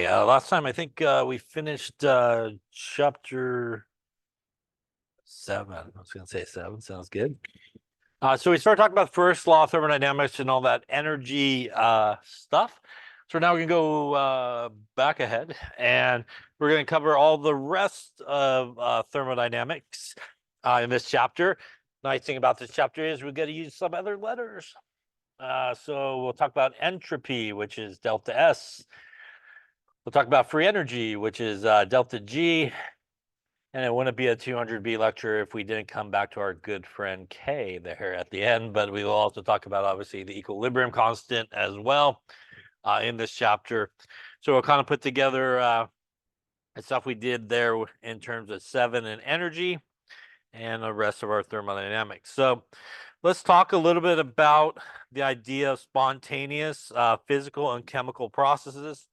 Last time I think we finished chapter 7. I was going to say 7. Sounds good. So we started talking about the first law of thermodynamics and all that energy stuff. So now we can go back ahead and we're going to cover all the rest of thermodynamics in this chapter. Nice thing about this chapter is we get to use some other letters. So we'll talk about entropy, which is delta S. We'll talk about free energy, which is delta G. And it wouldn't be a 200B lecture if we didn't come back to our good friend K there at the end. But we will also talk about, obviously, the equilibrium constant as well in this chapter. So we'll kind of put together the stuff we did there in terms of 7 and energy and the rest of our thermodynamics. So let's talk a little bit about the idea of spontaneous physical and chemical processes.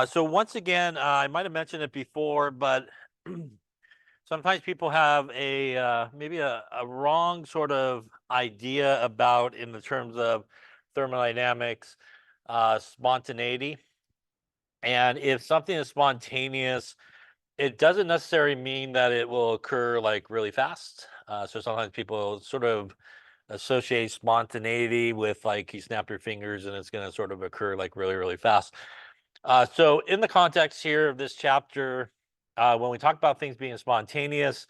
So once again, I might have mentioned it before, but sometimes people have maybe a wrong sort of idea about, in the terms of thermodynamics, spontaneity. And if something is spontaneous, it doesn't necessarily mean that it will occur like really fast. So sometimes people sort of associate spontaneity with like you snap your fingers and it's going to sort of occur like really, really fast. So in the context here of this chapter, when we talk about things being spontaneous,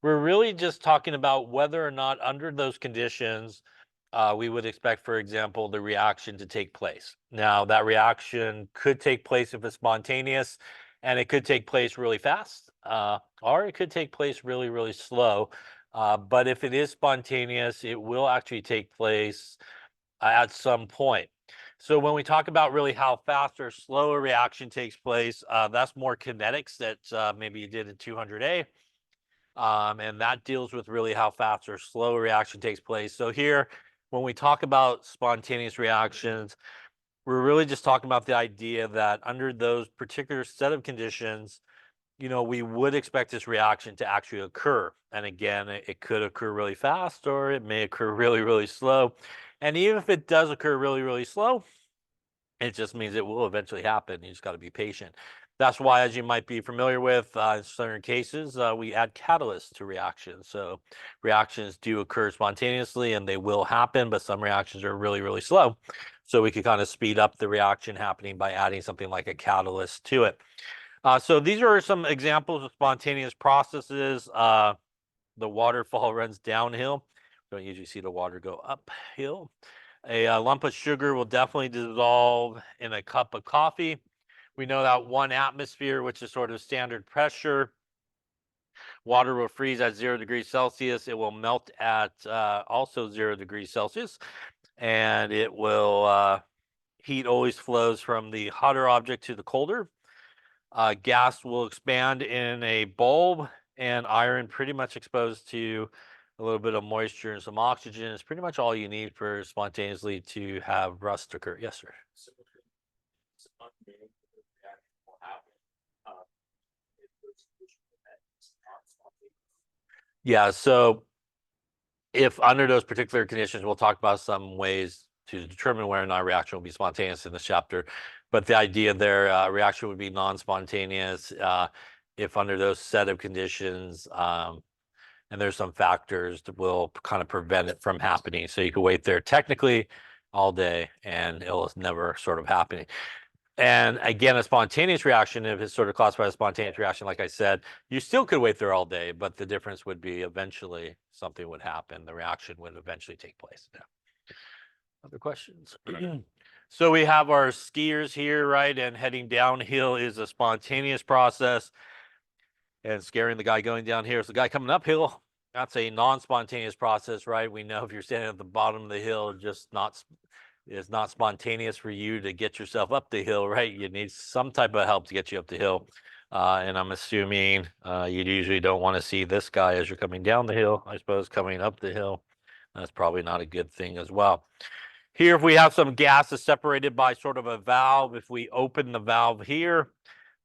we're really just talking about whether or not under those conditions, we would expect, for example, the reaction to take place. Now, that reaction could take place if it's spontaneous, and it could take place really fast, or it could take place really, really slow. But if it is spontaneous, it will actually take place at some point. So when we talk about really how fast or slow a reaction takes place, that's more kinetics that maybe you did in 200A. And that deals with really how fast or slow a reaction takes place. So here, when we talk about spontaneous reactions, we're really just talking about the idea that under those particular set of conditions, we would expect this reaction to actually occur. And again, it could occur really fast or it may occur really, really slow. And even if it does occur really, really slow, it just means it will eventually happen. You just got to be patient. That's why, as you might be familiar with, in certain cases, we add catalysts to reactions. So reactions do occur spontaneously and they will happen, but some reactions are really, really slow. So we could kind of speed up the reaction happening by adding something like a catalyst to it. So these are some examples of spontaneous processes. The waterfall runs downhill. We don't usually see the water go uphill. A lump of sugar will definitely dissolve in a cup of coffee. We know that 1 atmosphere, which is sort of standard pressure, water will freeze at 0 degrees Celsius. It will melt at also 0 degrees Celsius. And it will, heat always flows from the hotter object to the colder. Gas will expand in a bulb, and iron, pretty much exposed to a little bit of moisture and some oxygen, is pretty much all you need for spontaneously to have rust occur. Yes, sir. So spontaneous reaction will happen if there's solution that is not spontaneous. Yeah, so if under those particular conditions, we'll talk about some ways to determine whether or not a reaction will be spontaneous in this chapter. But the idea there, reaction would be non-spontaneous if under those set of conditions, and there's some factors that will kind of prevent it from happening. So you could wait there technically all day and it'll never sort of happening. And again, a spontaneous reaction, if it's sort of classified as a spontaneous reaction, like I said, you still could wait there all day, but the difference would be eventually something would happen. The reaction would eventually take place. Yeah. Other questions? So we have our skiers here, right? And heading downhill is a spontaneous process. And scaring the guy going down here is the guy coming uphill. That's a non-spontaneous process, right? We know if you're standing at the bottom of the hill, it's not spontaneous for you to get yourself up the hill, right? You need some type of help to get you up the hill. And I'm assuming you usually don't want to see this guy as you're coming down the hill. I suppose coming up the hill, that's probably not a good thing as well. Here, if we have some gases separated by sort of a valve, if we open the valve here,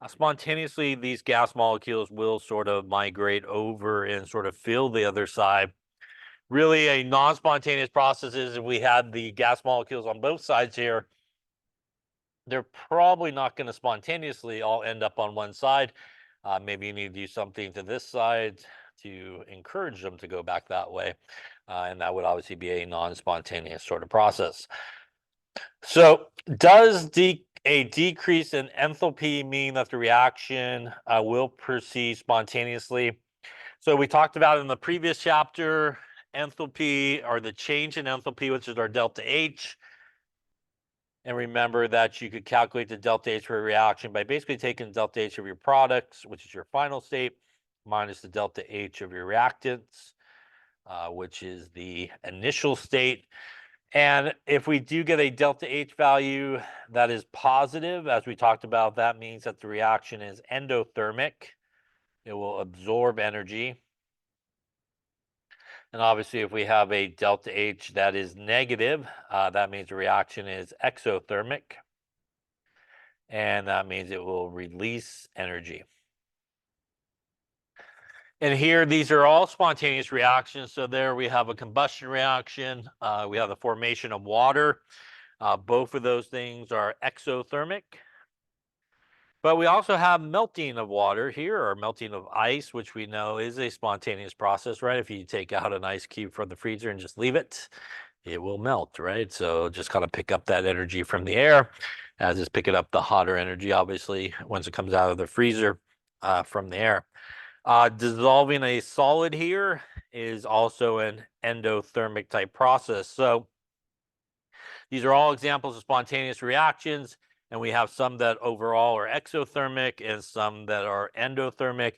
spontaneously, these gas molecules will sort of migrate over and sort of fill the other side. Really, a non-spontaneous process is if we had the gas molecules on both sides here, they're probably not going to spontaneously all end up on one side. Maybe you need to do something to this side to encourage them to go back that way. And that would obviously be a non-spontaneous sort of process. So does a decrease in enthalpy mean that the reaction will proceed spontaneously? So we talked about in the previous chapter, enthalpy, or the change in enthalpy, which is our delta H. And remember that you could calculate the delta H for a reaction by basically taking delta H of your products, which is your final state, minus the delta H of your reactants, which is the initial state. And if we do get a delta H value that is positive, as we talked about, that means that the reaction is endothermic. It will absorb energy. And obviously, if we have a delta H that is negative, that means the reaction is exothermic. And that means it will release energy. And here, these are all spontaneous reactions. So there we have a combustion reaction. We have the formation of water. Both of those things are exothermic. But we also have melting of water here, or melting of ice, which we know is a spontaneous process, right? If you take out an ice cube from the freezer and just leave it, it will melt, right? So just kind of pick up that energy from the air, as it's picking up the hotter energy, obviously, once it comes out of the freezer from the air. Dissolving a solid here is also an endothermic type process. So these are all examples of spontaneous reactions, and we have some that overall are exothermic and some that are endothermic.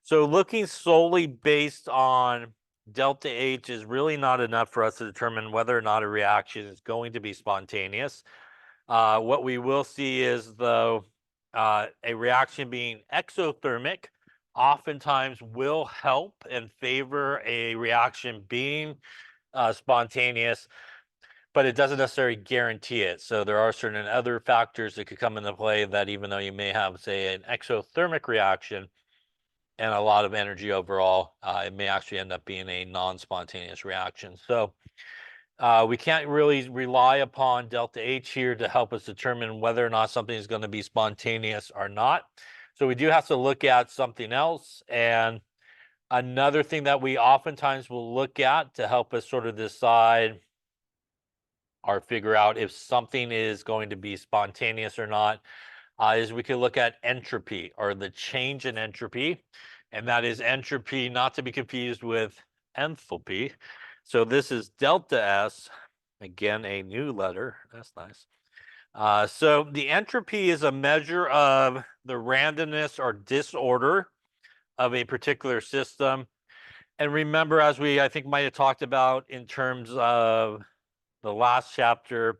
So looking solely based on delta H is really not enough for us to determine whether or not a reaction is going to be spontaneous. What we will see is, though, a reaction being exothermic oftentimes will help and favor a reaction being spontaneous, but it doesn't necessarily guarantee it. So there are certain other factors that could come into play that even though you may have, say, an exothermic reaction and a lot of energy overall, it may actually end up being a non-spontaneous reaction. So we can't really rely upon delta H here to help us determine whether or not something is going to be spontaneous or not. So we do have to look at something else. And another thing that we oftentimes will look at to help us sort of decide or figure out if something is going to be spontaneous or not is we can look at entropy, or the change in entropy. And that is entropy, not to be confused with enthalpy. So this is delta S, again, a new letter. That's nice. So the entropy is a measure of the randomness or disorder of a particular system. And remember, as we, I think, might have talked about in terms of the last chapter,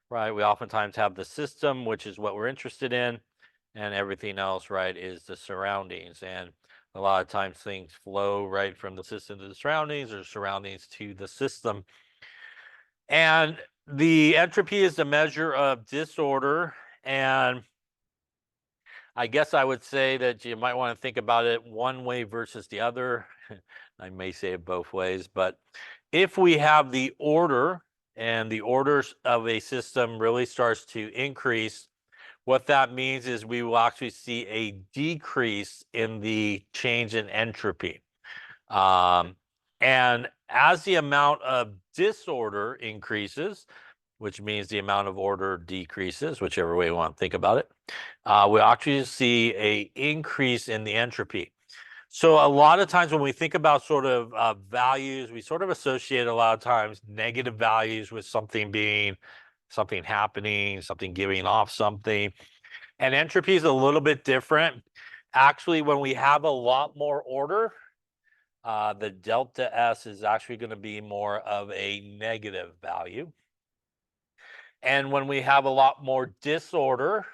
right, we oftentimes have the system, which is what we're interested in, and everything else, right, is the surroundings. And a lot of times things flow right from the system to the surroundings, or surroundings to the system. And the entropy is the measure of disorder. And I guess I would say that you might want to think about it one way versus the other. I may say it both ways, but if we have the order, and the orders of a system really starts to increase, what that means is we will actually see a decrease in the change in entropy. And as the amount of disorder increases, which means the amount of order decreases, whichever way you want to think about it, we'll actually see an increase in the entropy. So a lot of times when we think about sort of values, we sort of associate a lot of times negative values with something being, something happening, something giving off something. And entropy is a little bit different. Actually, when we have a lot more order, the delta S is actually going to be more of a negative value. And when we have a lot more disorder,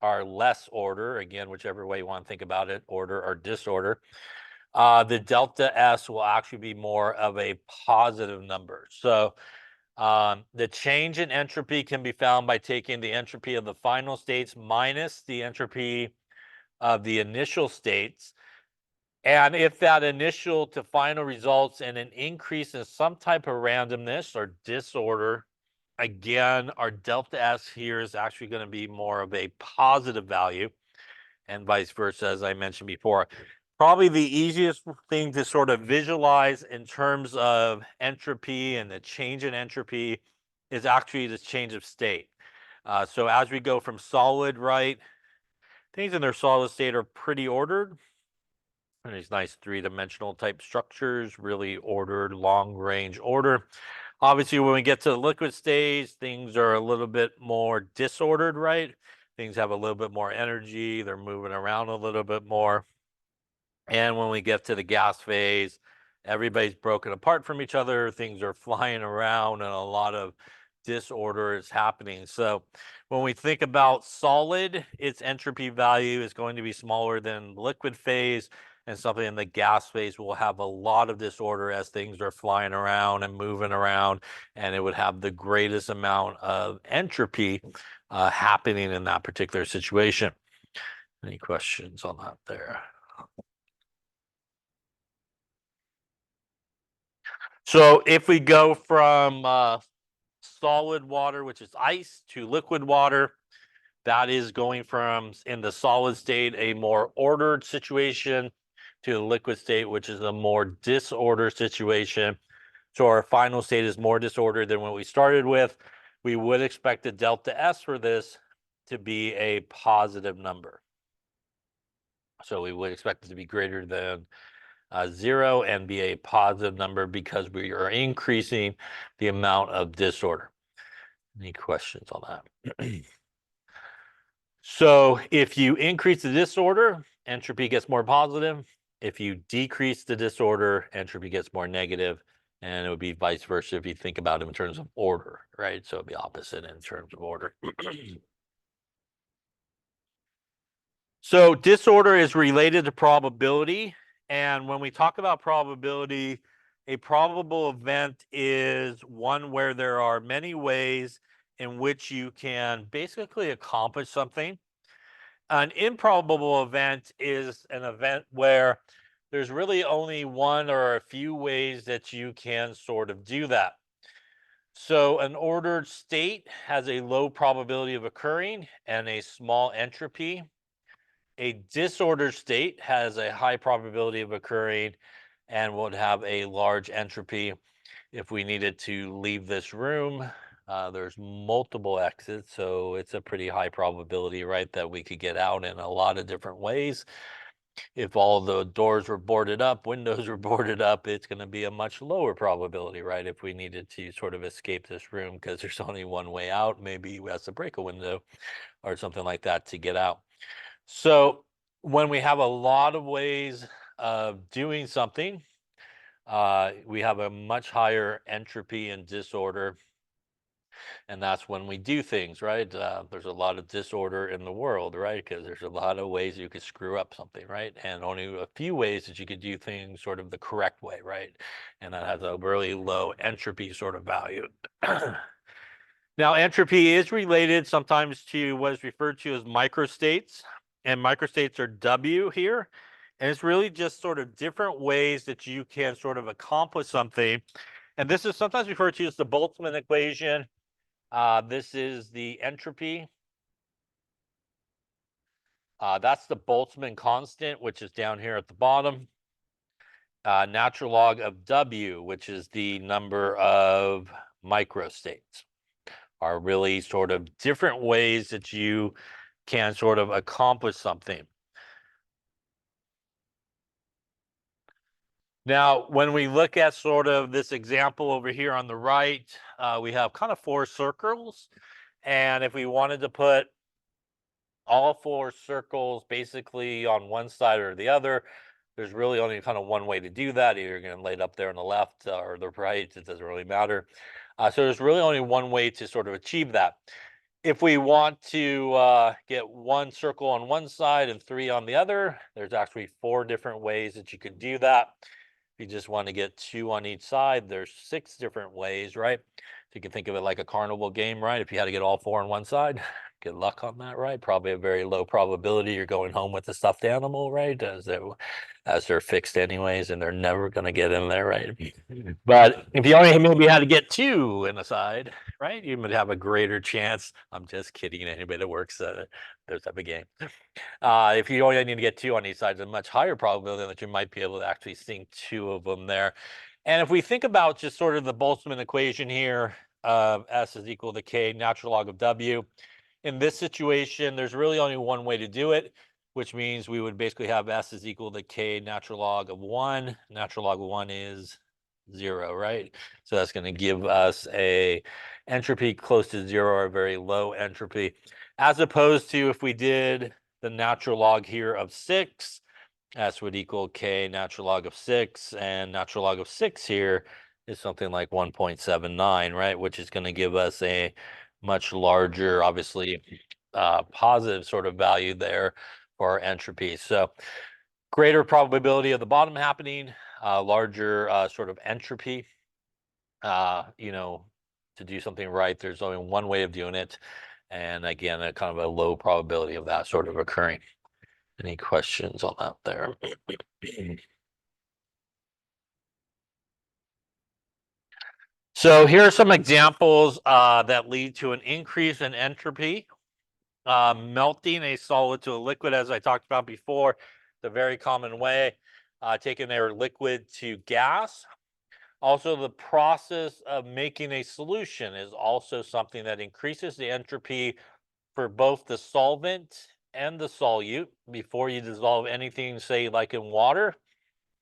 or less order, again, whichever way you want to think about it, order or disorder, the delta S will actually be more of a positive number. So the change in entropy can be found by taking the entropy of the final states minus the entropy of the initial states. And if that initial to final results in an increase in some type of randomness or disorder, again, our delta S here is actually going to be more of a positive value, and vice versa, as I mentioned before. Probably the easiest thing to sort of visualize in terms of entropy and the change in entropy is actually this change of state. So as we go from solid, right, things in their solid state are pretty ordered. And these nice three-dimensional type structures, really ordered, long-range order. Obviously, when we get to the liquid stage, things are a little bit more disordered, right? Things have a little bit more energy. They're moving around a little bit more. And when we get to the gas phase, everybody's broken apart from each other. Things are flying around and a lot of disorder is happening. So when we think about solid, its entropy value is going to be smaller than liquid phase, and something in the gas phase will have a lot of disorder as things are flying around and moving around, and it would have the greatest amount of entropy happening in that particular situation. Any questions on that there? So if we go from solid water, which is ice, to liquid water, that is going from, in the solid state, a more ordered situation, to the liquid state, which is a more disordered situation. So our final state is more disordered than what we started with. We would expect the delta S for this to be a positive number. So we would expect it to be greater than 0 and be a positive number because we are increasing the amount of disorder. Any questions on that? So if you increase the disorder, entropy gets more positive. If you decrease the disorder, entropy gets more negative, and it would be vice versa if you think about it in terms of order, right? So it'd be opposite in terms of order. So disorder is related to probability. And when we talk about probability, a probable event is one where there are many ways in which you can basically accomplish something. An improbable event is an event where there's really only one or a few ways that you can sort of do that. So an ordered state has a low probability of occurring and a small entropy. A disordered state has a high probability of occurring and would have a large entropy. If we needed to leave this room, there's multiple exits, so it's a pretty high probability, right, that we could get out in a lot of different ways. If all the doors were boarded up, windows were boarded up, it's going to be a much lower probability, right, if we needed to sort of escape this room because there's only one way out. Maybe we have to break a window or something like that to get out. So when we have a lot of ways of doing something, we have a much higher entropy and disorder. And that's when we do things, right? There's a lot of disorder in the world, right? Because there's a lot of ways you could screw up something, right? And only a few ways that you could do things sort of the correct way, right? And that has a really low entropy sort of value. Now, entropy is related sometimes to what is referred to as microstates, and microstates are W here. And it's really just sort of different ways that you can sort of accomplish something. And this is sometimes referred to as the Boltzmann equation. This is the entropy. That's the Boltzmann constant, which is down here at the bottom. Natural log of W, which is the number of microstates, are really sort of different ways that you can sort of accomplish something. Now, when we look at sort of this example over here on the right, we have kind of 4 circles. And if we wanted to put all 4 circles basically on one side or the other, there's really only kind of one way to do that. Either you're going to lay it up there on the left or the right. It doesn't really matter. So there's really only one way to sort of achieve that. If we want to get 1 circle on one side and 3 on the other, there's actually 4 different ways that you could do that. If you just want to get 2 on each side, there's 6 different ways, right? So you can think of it like a carnival game, right? If you had to get all four on one side, good luck on that, right? Probably a very low probability you're going home with a stuffed animal, right? As they're fixed anyways, and they're never going to get in there, right? But if you only maybe had to get two in a side, right? You would have a greater chance. I'm just kidding. Anybody that works those type of game. If you only need to get two on each side, there's a much higher probability that you might be able to actually sink two of them there. And if we think about just sort of the Boltzmann equation here, S is equal to K natural log of W. In this situation, there's really only one way to do it, which means we would basically have S is equal to K natural log of 1. Natural log of 1 is 0, right? So that's going to give us a entropy close to 0 or a very low entropy, as opposed to if we did the natural log here of 6, S would equal K natural log of 6, and natural log of 6 here is something like 1.79, right? Which is going to give us a much larger, obviously, positive sort of value there for our entropy. So greater probability of the bottom happening, larger sort of entropy. To do something right, there's only one way of doing it. And again, a kind of a low probability of that sort of occurring. Any questions on that there? So here are some examples that lead to an increase in entropy. Melting a solid to a liquid, as I talked about before, the very common way, taking a liquid to gas. Also, the process of making a solution is also something that increases the entropy for both the solvent and the solute. Before you dissolve anything, say like in water,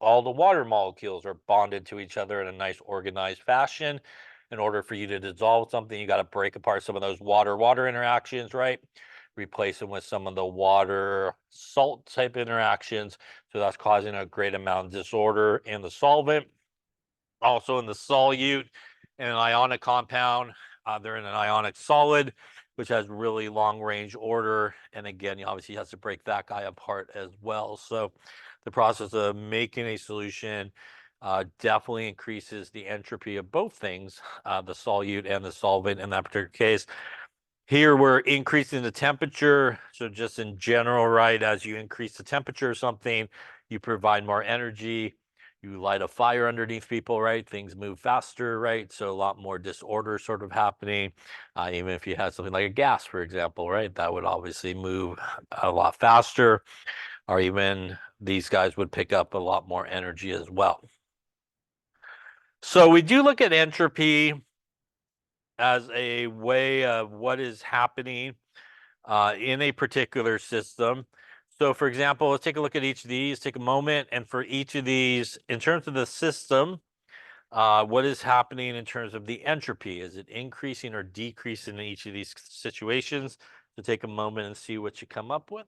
all the water molecules are bonded to each other in a nice organized fashion. In order for you to dissolve something, you got to break apart some of those water-water interactions, right? Replace them with some of the water salt type interactions. So that's causing a great amount of disorder in the solvent. Also in the solute, in an ionic compound, they're in an ionic solid, which has really long range order. And again, you obviously have to break that guy apart as well. So the process of making a solution definitely increases the entropy of both things, the solute and the solvent in that particular case. Here we're increasing the temperature. So just in general, right, as you increase the temperature of something, you provide more energy. You light a fire underneath people, right? Things move faster, right? So a lot more disorder sort of happening. Even if you had something like a gas, for example, right? That would obviously move a lot faster, or even these guys would pick up a lot more energy as well. So we do look at entropy as a way of what is happening in a particular system. So for example, let's take a look at each of these, take a moment, and for each of these, in terms of the system, what is happening in terms of the entropy? Is it increasing or decreasing in each of these situations? So take a moment and see what you come up with.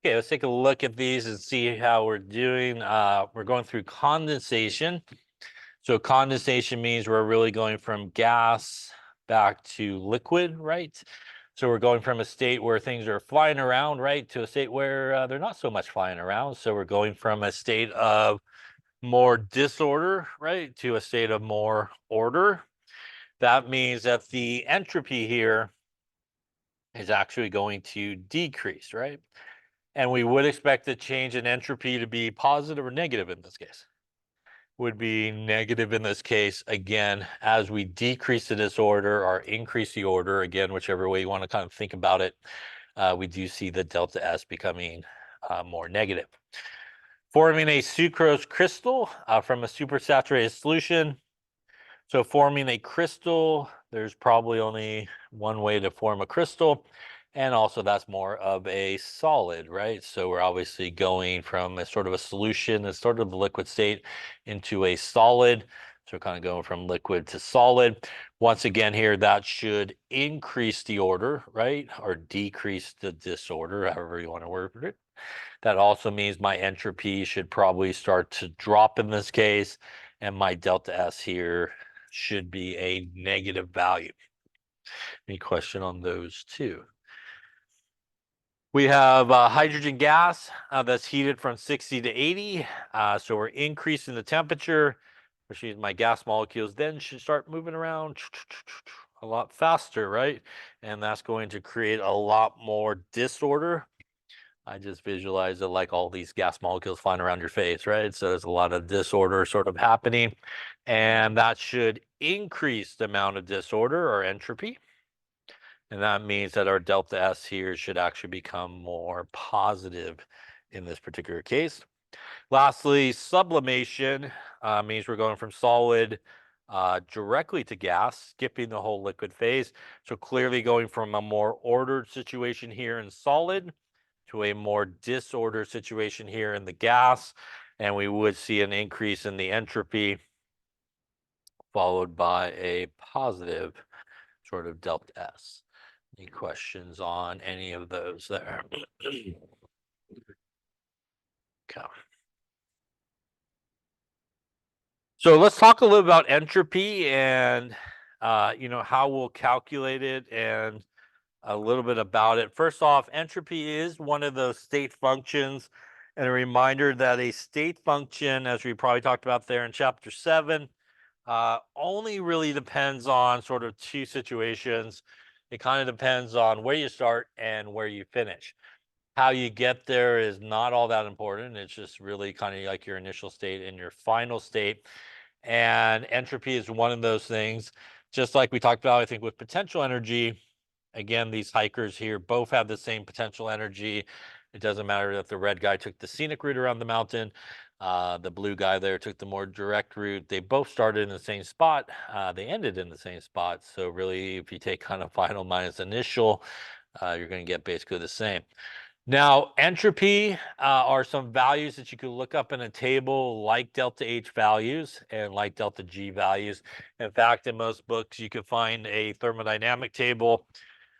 Okay, let's take a look at these and see how we're doing. We're going through condensation. So condensation means we're really going from gas back to liquid, right? So we're going from a state where things are flying around, right, to a state where they're not so much flying around. So we're going from a state of more disorder, right, to a state of more order. That means that the entropy here is actually going to decrease, right? And we would expect the change in entropy to be positive or negative in this case. Would be negative in this case, again, as we decrease the disorder or increase the order, again, whichever way you want to kind of think about it, we do see the delta S becoming more negative. Forming a sucrose crystal from a supersaturated solution. So forming a crystal, there's probably only one way to form a crystal. And also that's more of a solid, right? So we're obviously going from a sort of a solution, a sort of the liquid state into a solid. So we're kind of going from liquid to solid. Once again here, that should increase the order, right? Or decrease the disorder, however you want to word it. That also means my entropy should probably start to drop in this case. And my delta S here should be a negative value. Any question on those two? We have hydrogen gas that's heated from 60 to 80. So we're increasing the temperature, which means my gas molecules then should start moving around a lot faster, right? And that's going to create a lot more disorder. I just visualize it like all these gas molecules flying around your face, right? So there's a lot of disorder sort of happening, and that should increase the amount of disorder or entropy. And that means that our delta S here should actually become more positive in this particular case. Lastly, sublimation means we're going from solid directly to gas, skipping the whole liquid phase. So clearly going from a more ordered situation here in solid to a more disordered situation here in the gas. And we would see an increase in the entropy followed by a positive sort of delta S. Any questions on any of those there? Okay. So let's talk a little about entropy and how we'll calculate it and a little bit about it. First off, entropy is one of those state functions, and a reminder that a state function, as we probably talked about there in chapter 7, only really depends on sort of two situations. It kind of depends on where you start and where you finish. How you get there is not all that important. It's just really kind of like your initial state and your final state. And entropy is one of those things, just like we talked about, I think, with potential energy. Again, these hikers here both have the same potential energy. It doesn't matter that the red guy took the scenic route around the mountain. The blue guy there took the more direct route. They both started in the same spot. They ended in the same spot. So really, if you take kind of final minus initial, you're going to get basically the same. Now, entropy are some values that you can look up in a table like delta H values and like delta G values. In fact, in most books, you can find a thermodynamic table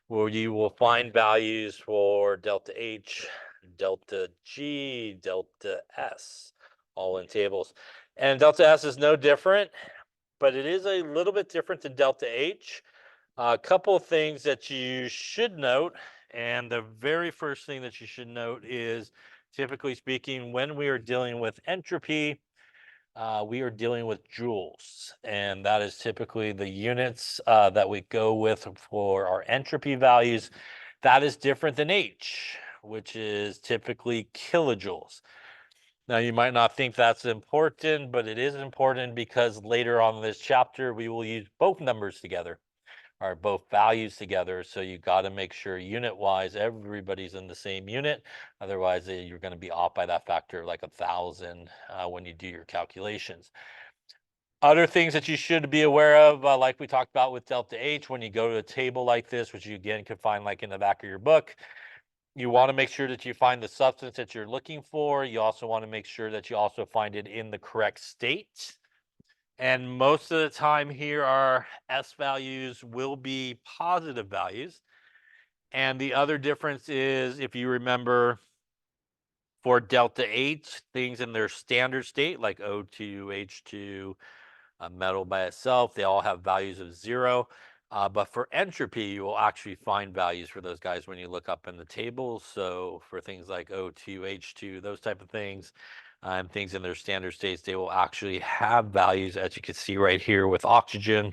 where you will find values for delta H, delta G, delta S, all in tables. And delta S is no different, but it is a little bit different than delta H. A couple of things that you should note, and the very first thing that you should note is, typically speaking, when we are dealing with entropy, we are dealing with joules, and that is typically the units that we go with for our entropy values. That is different than H, which is typically kilojoules. Now, you might not think that's important, but it is important because later on in this chapter, we will use both numbers together, or both values together. So you got to make sure unit wise, everybody's in the same unit. Otherwise, you're going to be off by that factor like 1,000 when you do your calculations. Other things that you should be aware of, like we talked about with delta H, when you go to a table like this, which you again can find like in the back of your book, you want to make sure that you find the substance that you're looking for. You also want to make sure that you also find it in the correct state. And most of the time here, our S values will be positive values. And the other difference is, if you remember, for delta H, things in their standard state, like O2, H2, a metal by itself, they all have values of 0. But for entropy, you will actually find values for those guys when you look up in the table. So for things like O2, H2, those type of things, and things in their standard states, they will actually have values, as you can see right here with oxygen.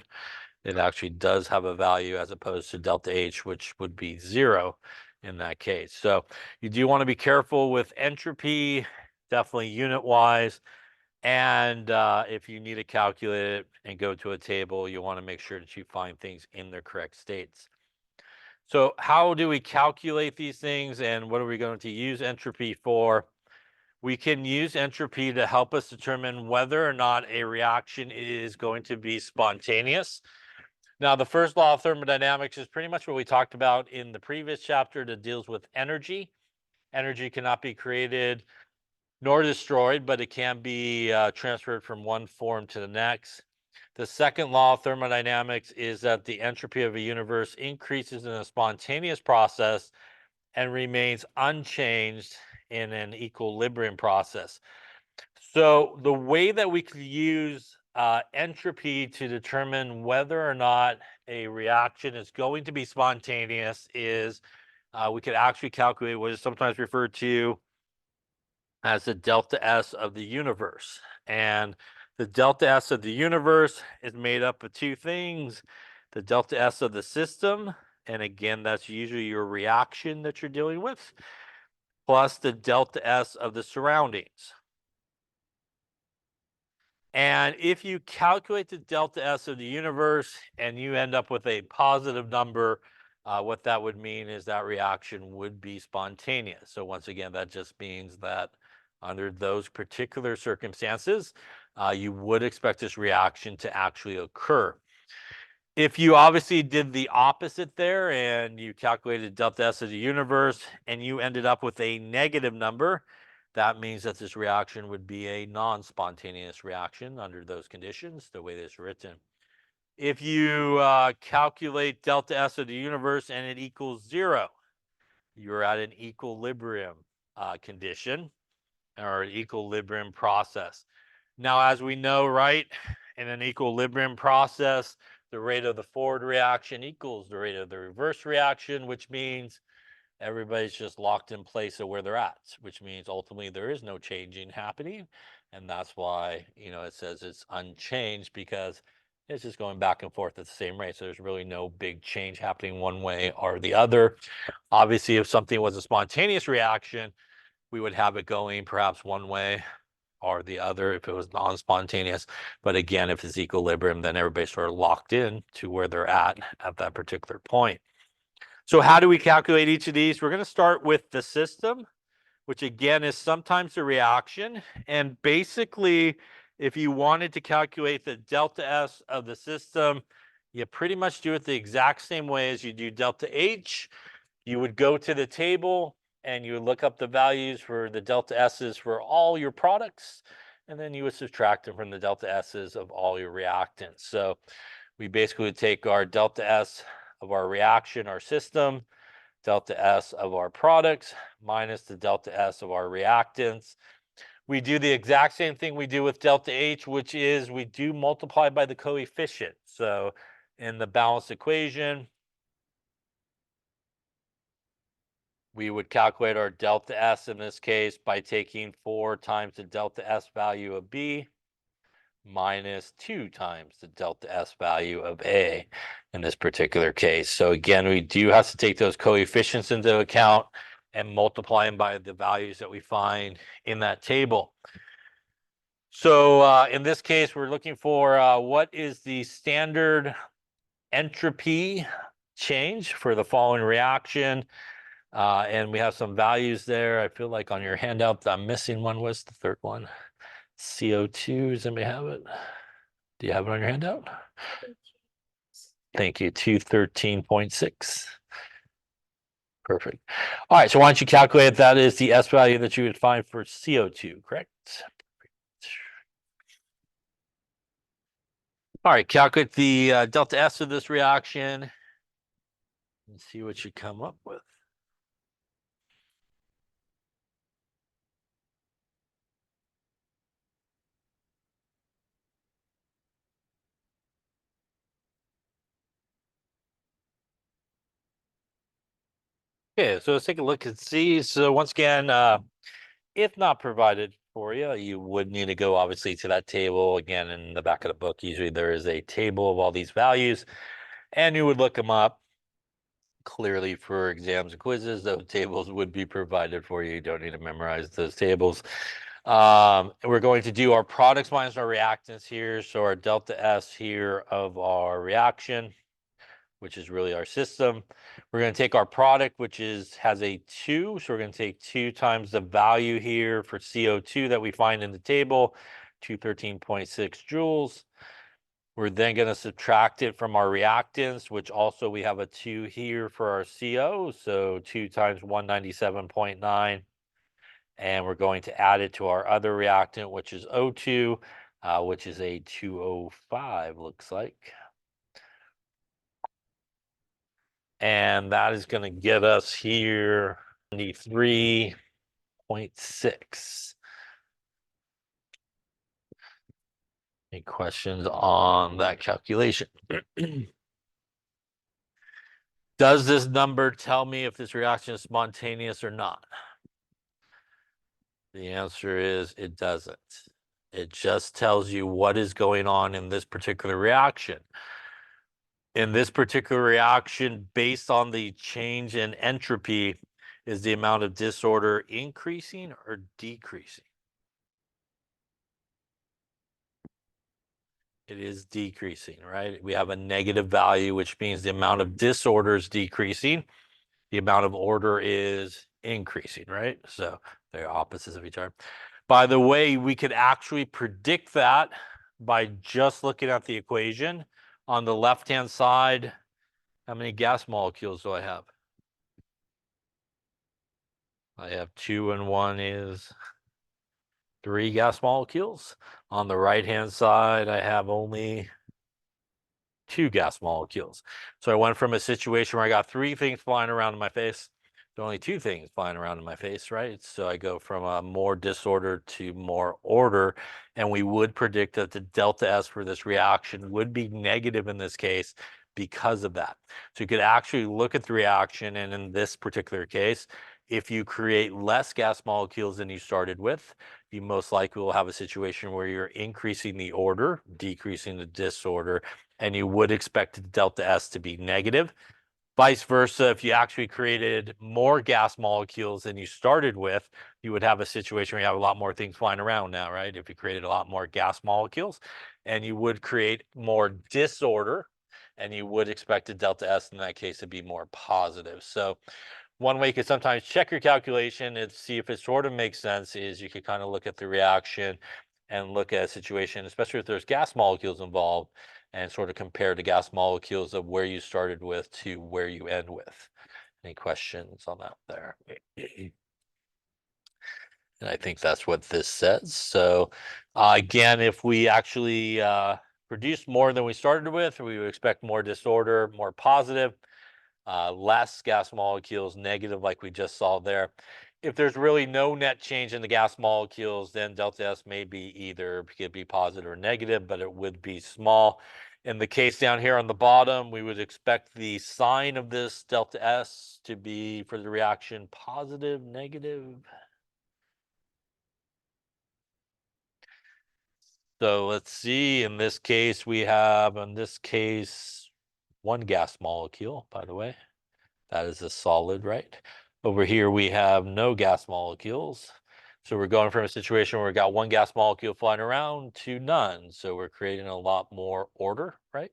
It actually does have a value as opposed to delta H, which would be 0 in that case. So you do want to be careful with entropy, definitely unit wise. And if you need to calculate it and go to a table, you want to make sure that you find things in their correct states. So how do we calculate these things, and what are we going to use entropy for? We can use entropy to help us determine whether or not a reaction is going to be spontaneous. Now, the first law of thermodynamics is pretty much what we talked about in the previous chapter that deals with energy. Energy cannot be created nor destroyed, but it can be transferred from one form to the next. The second law of thermodynamics is that the entropy of a universe increases in a spontaneous process and remains unchanged in an equilibrium process. So the way that we could use entropy to determine whether or not a reaction is going to be spontaneous is we could actually calculate what is sometimes referred to as the delta S of the universe. And the delta S of the universe is made up of two things: the delta S of the system, and again, that's usually your reaction that you're dealing with, plus the delta S of the surroundings. And if you calculate the delta S of the universe and you end up with a positive number, what that would mean is that reaction would be spontaneous. So once again, that just means that under those particular circumstances, you would expect this reaction to actually occur. If you obviously did the opposite there and you calculated delta S of the universe and you ended up with a negative number, that means that this reaction would be a non-spontaneous reaction under those conditions, the way it's written. If you calculate delta S of the universe and it equals 0, you're at an equilibrium condition or an equilibrium process. Now, as we know, right, in an equilibrium process, the rate of the forward reaction equals the rate of the reverse reaction, which means everybody's just locked in place of where they're at, which means ultimately there is no changing happening. And that's why, it says it's unchanged, because it's just going back and forth at the same rate. So there's really no big change happening one way or the other. Obviously, if something was a spontaneous reaction, we would have it going perhaps one way or the other if it was non-spontaneous. But again, if it's equilibrium, then everybody's sort of locked in to where they're at that particular point. So how do we calculate each of these? We're going to start with the system, which again is sometimes the reaction. And basically, if you wanted to calculate the delta S of the system, you pretty much do it the exact same way as you do delta H. You would go to the table and you would look up the values for the delta S's for all your products, and then you would subtract them from the delta S's of all your reactants. So we basically would take our delta S of our reaction, our system, delta S of our products, minus the delta S of our reactants. We do the exact same thing we do with delta H, which is we do multiply by the coefficient. So in the balanced equation, we would calculate our delta S in this case by taking 4 times the delta S value of B minus 2 times the delta S value of A in this particular case. So again, we do have to take those coefficients into account and multiply them by the values that we find in that table. So in this case, we're looking for what is the standard entropy change for the following reaction. And we have some values there. I feel like on your handout, I'm missing one. Was the third one? CO2, does anybody have it? Do you have it on your handout? Thank you, 213.6. Perfect. All right, so why don't you calculate that is the S value that you would find for CO2, correct? All right, calculate the delta S of this reaction and see what you come up with. Okay, so let's take a look and see. So once again, if not provided for you, you would need to go obviously to that table. Again, in the back of the book, usually there is a table of all these values, and you would look them up. Clearly, for exams and quizzes, those tables would be provided for you. You don't need to memorize those tables. We're going to do our products minus our reactants here. So our delta S here of our reaction, which is really our system. We're going to take our product, which has a 2. So we're going to take 2 times the value here for CO2 that we find in the table, 213.6 joules. We're then going to subtract it from our reactants, which also we have a 2 here for our CO. So 2 times 197.9. And we're going to add it to our other reactant, which is O2, which is a 205, looks like. And that is going to get us here 93.6. Any questions on that calculation? Does this number tell me if this reaction is spontaneous or not? The answer is it doesn't. It just tells you what is going on in this particular reaction. In this particular reaction, based on the change in entropy, is the amount of disorder increasing or decreasing? It is decreasing, right? We have a negative value, which means the amount of disorder is decreasing. The amount of order is increasing, right? So they're opposites of each other. By the way, we could actually predict that by just looking at the equation. On the left-hand side, how many gas molecules do I have? I have 2 and 1 is 3 gas molecules. On the right-hand side, I have only 2 gas molecules. So I went from a situation where I got 3 things flying around in my face to only 2 things flying around in my face, right? So I go from a more disorder to more order, and we would predict that the delta S for this reaction would be negative in this case because of that. So you could actually look at the reaction, and in this particular case, if you create less gas molecules than you started with, you most likely will have a situation where you're increasing the order, decreasing the disorder, and you would expect the delta S to be negative. Vice versa, if you actually created more gas molecules than you started with, you would have a situation where you have a lot more things flying around now, right? If you created a lot more gas molecules, and you would create more disorder, and you would expect the delta S in that case to be more positive. So one way you could sometimes check your calculation and see if it sort of makes sense is you could kind of look at the reaction and look at a situation, especially if there's gas molecules involved, and sort of compare the gas molecules of where you started with to where you end with. Any questions on that there? And I think that's what this says. So again, if we actually produce more than we started with, we would expect more disorder, more positive. Less gas molecules, negative, like we just saw there. If there's really no net change in the gas molecules, then delta S may be either could be positive or negative, but it would be small. In the case down here on the bottom, we would expect the sign of this delta S to be for the reaction positive, negative. So let's see, in this case, we have, in this case, 1 gas molecule, by the way. That is a solid, right? Over here, we have no gas molecules. So we're going from a situation where we got 1 gas molecule flying around to none. So we're creating a lot more order, right?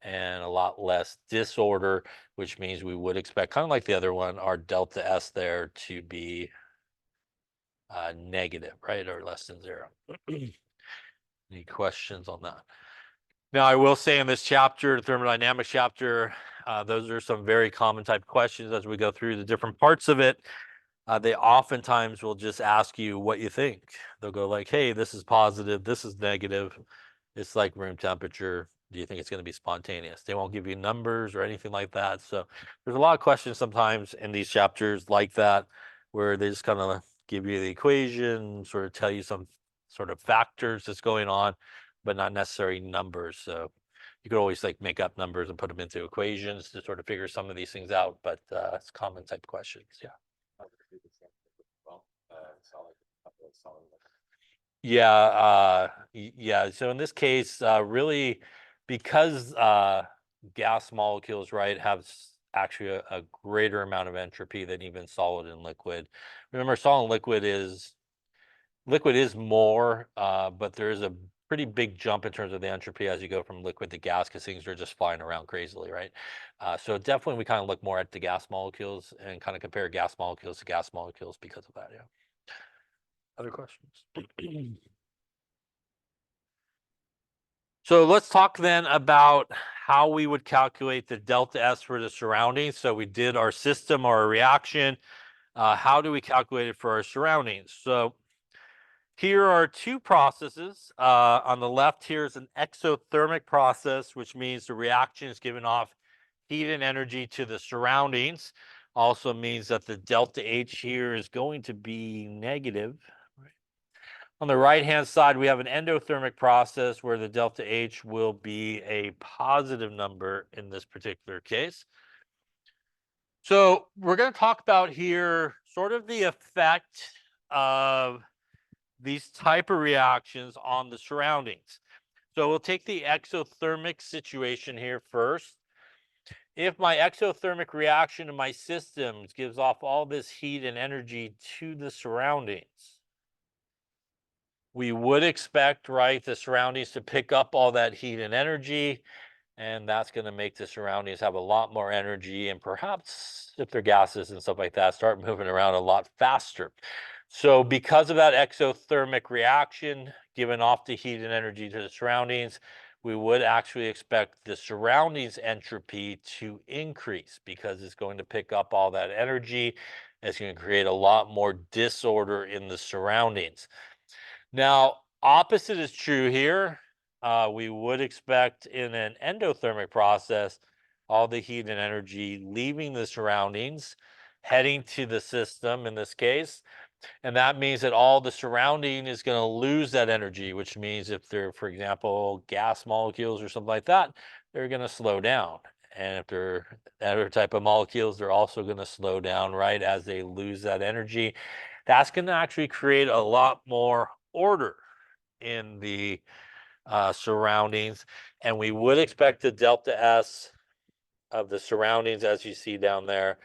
And a lot less disorder, which means we would expect, kind of like the other one, our delta S there to be negative, right? Or less than 0. Any questions on that? Now, I will say in this chapter, the thermodynamics chapter, those are some very common type questions as we go through the different parts of it. They oftentimes will just ask you what you think. They'll go like, hey, this is positive, this is negative. It's like room temperature. Do you think it's going to be spontaneous? They won't give you numbers or anything like that. So there's a lot of questions sometimes in these chapters like that, where they just kind of give you the equation, sort of tell you some sort of factors that's going on, but not necessarily numbers. So you could always like make up numbers and put them into equations to sort of figure some of these things out, but it's common type questions. Yeah. Yeah. So in this case, really, because gas molecules, right, have actually a greater amount of entropy than even solid and liquid. Remember, solid and liquid is more, but there is a pretty big jump in terms of the entropy as you go from liquid to gas because things are just flying around crazily, right? So definitely we kind of look more at the gas molecules and kind of compare gas molecules to gas molecules because of that. Yeah. Other questions? So let's talk then about how we would calculate the delta S for the surroundings. So we did our system or our reaction. How do we calculate it for our surroundings? So here are 2 processes. On the left, here is an exothermic process, which means the reaction is giving off heat and energy to the surroundings. Also means that the delta H here is going to be negative. On the right-hand side, we have an endothermic process where the delta H will be a positive number in this particular case. So we're going to talk about here sort of the effect of these type of reactions on the surroundings. So we'll take the exothermic situation here first. If my exothermic reaction in my systems gives off all this heat and energy to the surroundings, we would expect, right, the surroundings to pick up all that heat and energy, and that's going to make the surroundings have a lot more energy, and perhaps if they're gases and stuff like that, start moving around a lot faster. So because of that exothermic reaction giving off the heat and energy to the surroundings, we would actually expect the surroundings entropy to increase because it's going to pick up all that energy. It's going to create a lot more disorder in the surroundings. Now, opposite is true here. We would expect in an endothermic process, all the heat and energy leaving the surroundings, heading to the system in this case. And that means that all the surrounding is going to lose that energy, which means if they're, for example, gas molecules or something like that, they're going to slow down. And if they're other type of molecules, they're also going to slow down, right, as they lose that energy. That's going to actually create a lot more order in the surroundings. And we would expect the delta S of the surroundings, as you see down there,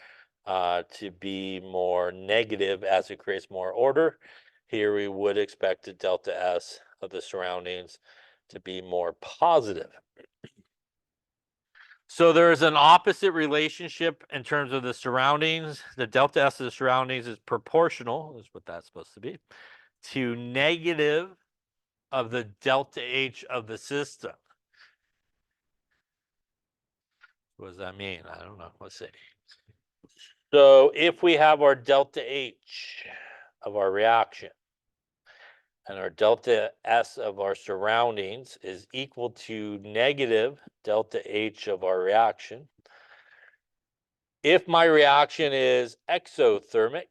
to be more negative as it creates more order. Here we would expect the delta S of the surroundings to be more positive. So there's an opposite relationship in terms of the surroundings. The delta S of the surroundings is proportional, is what that's supposed to be, to negative of the delta H of the system. What does that mean? I don't know. Let's see. So if we have our delta H of our reaction and our delta S of our surroundings is equal to negative delta H of our reaction, if my reaction is exothermic,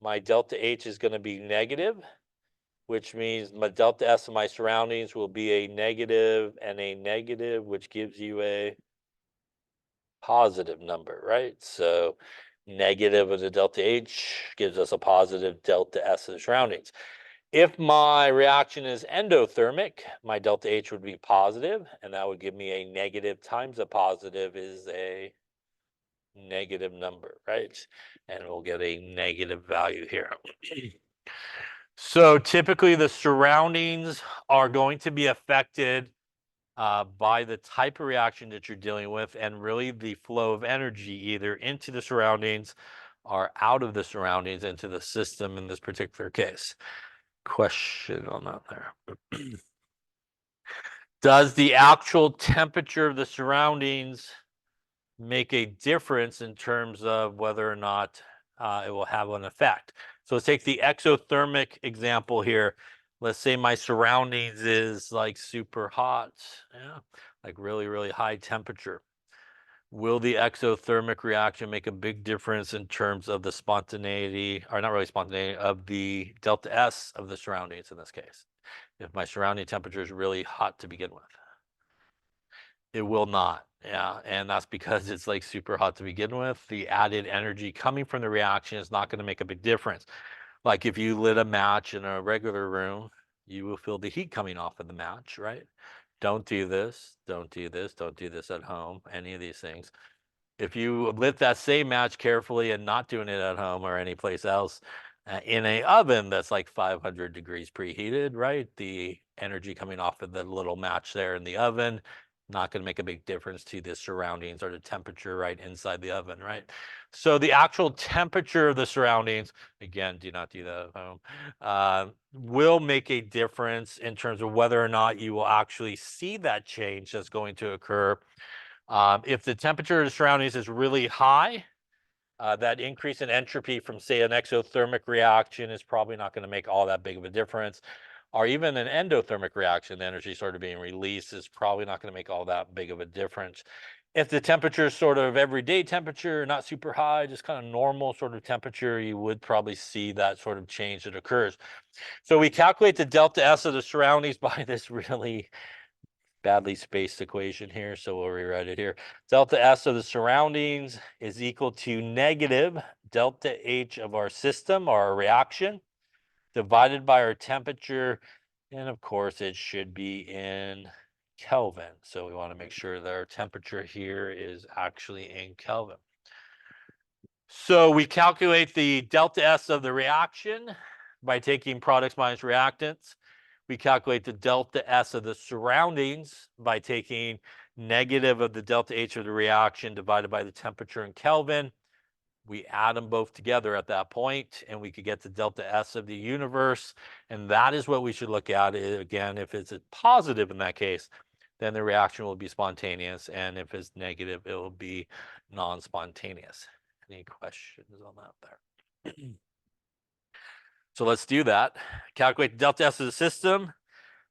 my delta H is going to be negative, which means my delta S of my surroundings will be a negative and a negative, which gives you a positive number, right? So negative of the delta H gives us a positive delta S of the surroundings. If my reaction is endothermic, my delta H would be positive, and that would give me a negative times a positive is a negative number, right? And we'll get a negative value here. So typically the surroundings are going to be affected by the type of reaction that you're dealing with, and really the flow of energy either into the surroundings or out of the surroundings into the system in this particular case. Question on that there. Does the actual temperature of the surroundings make a difference in terms of whether or not it will have an effect? So let's take the exothermic example here. Let's say my surroundings is like super hot, yeah, like really, really high temperature. Will the exothermic reaction make a big difference in terms of the spontaneity, or not really spontaneity, of the delta S of the surroundings in this case? If my surrounding temperature is really hot to begin with, it will not. Yeah, and that's because it's like super hot to begin with. The added energy coming from the reaction is not going to make a big difference. Like if you lit a match in a regular room, you will feel the heat coming off of the match, right? Don't do this. Don't do this. Don't do this at home. Any of these things. If you lit that same match carefully and not doing it at home or any place else in a oven that's like 500 degrees preheated, right? The energy coming off of the little match there in the oven, not going to make a big difference to the surroundings or the temperature right inside the oven, right? So the actual temperature of the surroundings, again, do not do that at home, will make a difference in terms of whether or not you will actually see that change that's going to occur. If the temperature of the surroundings is really high, that increase in entropy from, say, an exothermic reaction is probably not going to make all that big of a difference. Or even an endothermic reaction, the energy sort of being released is probably not going to make all that big of a difference. If the temperature is sort of everyday temperature, not super high, just kind of normal sort of temperature, you would probably see that sort of change that occurs. So we calculate the delta S of the surroundings by this really badly spaced equation here, so we'll rewrite it here. Delta S of the surroundings is equal to negative delta H of our system, our reaction, divided by our temperature. And of course, it should be in Kelvin. So we want to make sure that our temperature here is actually in Kelvin. So we calculate the delta S of the reaction by taking products minus reactants. We calculate the delta S of the surroundings by taking negative of the delta H of the reaction divided by the temperature in Kelvin. We add them both together at that point, and we could get the delta S of the universe. And that is what we should look at. Again, if it's a positive in that case, then the reaction will be spontaneous. And if it's negative, it will be non-spontaneous. Any questions on that there? So let's do that. Calculate the delta S of the system,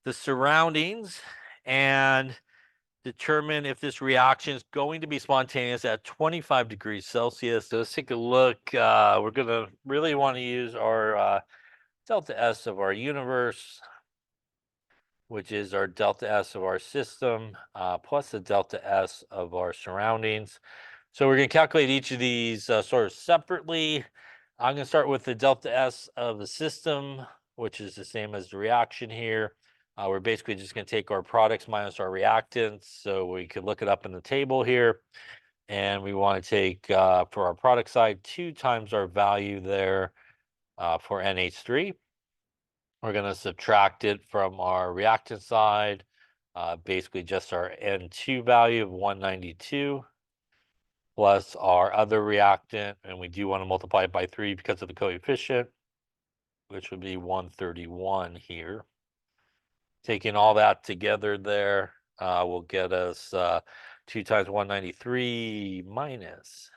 the surroundings, and determine if this reaction is going to be spontaneous at 25 degrees Celsius. So let's take a look. We're going to really want to use our delta S of our universe, which is our delta S of our system, plus the delta S of our surroundings. So we're going to calculate each of these sort of separately. I'm going to start with the delta S of the system, which is the same as the reaction here. We're basically just going to take our products minus our reactants. So we could look it up in the table here. And we want to take, for our product side, 2 times our value there for NH3. We're going to subtract it from our reactant side, basically just our N2 value of 192. Plus our other reactant, and we do want to multiply it by 3 because of the coefficient, which would be 131 here. Taking all that together there will get us 2 times 193 minus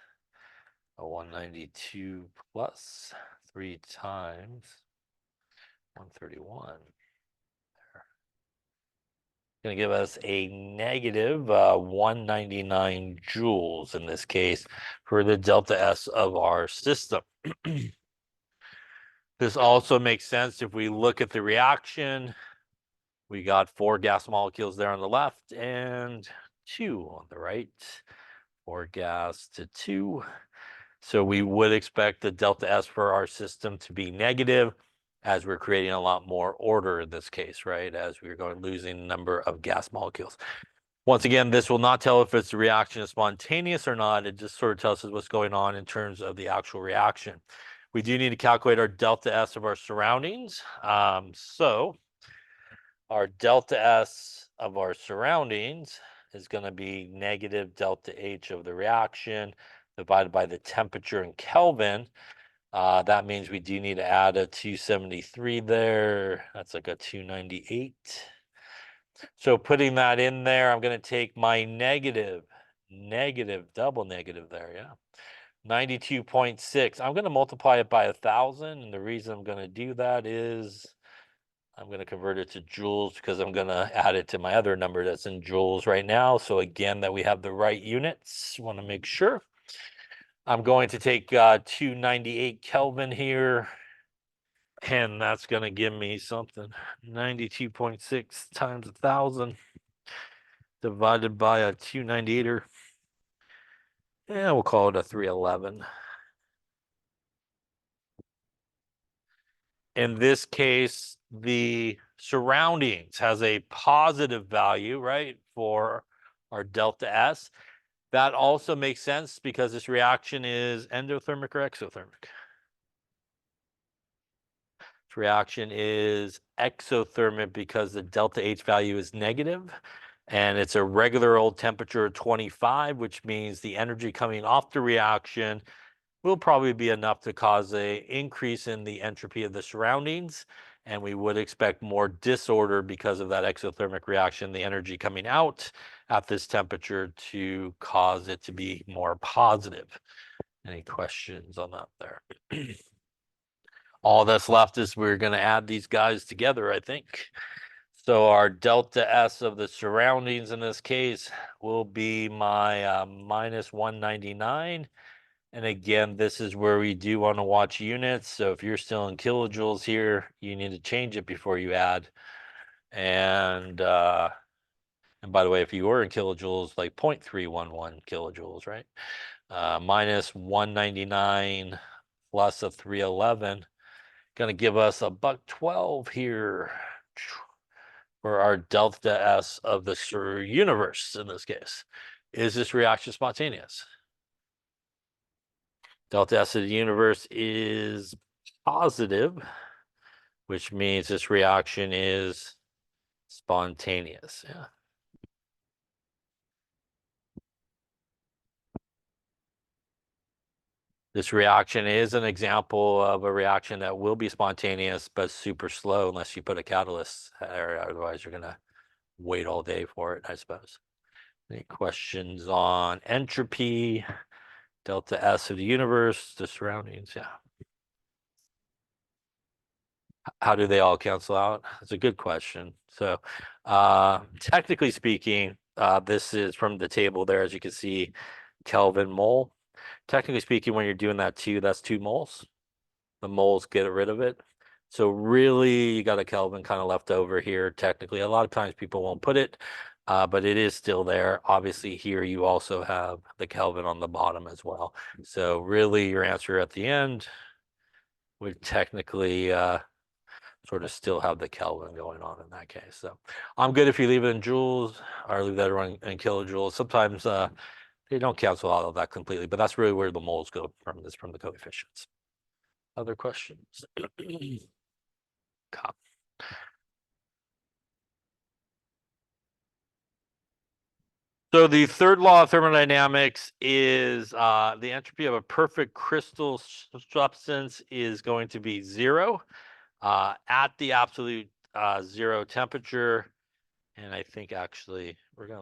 192 plus 3 times 131. Going to give us a negative 199 joules in this case for the delta S of our system. This also makes sense if we look at the reaction. We got 4 gas molecules there on the left and 2 on the right. 4 gas to 2. So we would expect the delta S for our system to be negative, as we're creating a lot more order in this case, right? As we're going losing the number of gas molecules. Once again, this will not tell if it's reaction is spontaneous or not. It just sort of tells us what's going on in terms of the actual reaction. We do need to calculate our delta S of our surroundings. So our delta S of our surroundings is going to be negative delta H of the reaction divided by the temperature in Kelvin. That means we do need to add a 273 there. That's like a 298. So putting that in there, I'm going to take my negative, double negative there, yeah. 92.6. I'm going to multiply it by 1,000. And the reason I'm going to do that is I'm going to convert it to joules because I'm going to add it to my other number that's in joules right now. So again, that we have the right units. Want to make sure. I'm going to take 298 Kelvin here, and that's going to give me something. 92.6 times 1,000 divided by a 298er. Yeah, we'll call it a 311. In this case, the surroundings has a positive value, right, for our delta S. That also makes sense because this reaction is endothermic or exothermic. This reaction is exothermic because the delta H value is negative, and it's a regular old temperature of 25, which means the energy coming off the reaction will probably be enough to cause an increase in the entropy of the surroundings. And we would expect more disorder because of that exothermic reaction, the energy coming out at this temperature to cause it to be more positive. Any questions on that there? All that's left is we're going to add these guys together, I think. So our delta S of the surroundings in this case will be my minus 199. And again, this is where we do want to watch units. So if you're still in kilojoules here, you need to change it before you add. And And by the way, if you were in kilojoules, like 0.311 kilojoules, right? Minus 199 plus a 311, gonna give us a $1.12 here for our delta S of the Ssurr universe in this case. Is this reaction spontaneous? Delta S of the universe is positive, which means this reaction is spontaneous. Yeah. This reaction is an example of a reaction that will be spontaneous, but super slow unless you put a catalyst there. Otherwise, you're going to wait all day for it, I suppose. Any questions on entropy, delta S of the universe, the surroundings? Yeah. How do they all cancel out? That's a good question. So, technically speaking, this is from the table there, as you can see, Kelvin mole. Technically speaking, when you're doing that too, that's 2 moles. The moles get rid of it. So really, you got a Kelvin kind of left over here. Technically, a lot of times people won't put it, but it is still there. Obviously, here you also have the Kelvin on the bottom as well. So really, your answer at the end would technically sort of still have the Kelvin going on in that case. So I'm good if you leave it in joules or leave that in kilojoules. Sometimes they don't cancel out of that completely, but that's really where the moles go from the coefficients. Other questions? So the third law of thermodynamics is the entropy of a perfect crystal substance is going to be 0 at the absolute 0 temperature. And I think actually we're going to